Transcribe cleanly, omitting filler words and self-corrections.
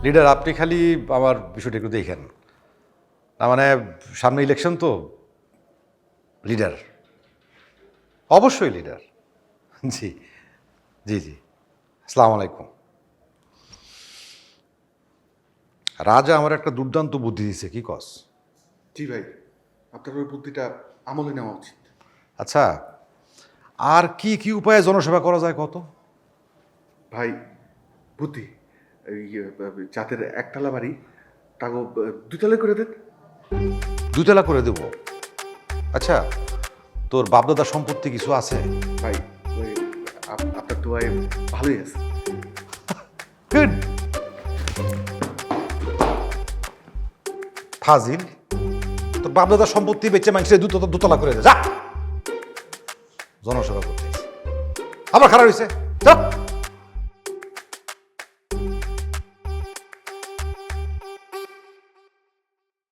Leader, আপনি খালি আমার বিষয়টা একটু দেখেন। না মানে সামনে ইলেকশন তো, লিডার অবশ্যই লিডার। জি জি জি, আসসালামু আলাইকুম। রাজা আমার একটা দুর্দান্ত বুদ্ধি দিছে, কি কস? জি ভাই, আপনার ওই বুদ্ধিটা আমলে নেওয়া উচিত। আচ্ছা, আর কি কি উপায়ে জনসেবা করা যায় কত? ভাই, বুদ্ধি এই যাদের একতলা বাড়ি তাকে দুতলা করে দেন। দুতলা করে দেব? আচ্ছা, তোর বাপদাদা সম্পত্তি কিছু আছে? ভাই, ওই আপনার দোয়ায় ভালোই আছে। গুড। ফাজিল, তোর বাপদাদার সম্পত্তি বেচে মানুষের দুতলা করে দে, যা। জনসেবা করতে আবার খারাপ হয়েছে।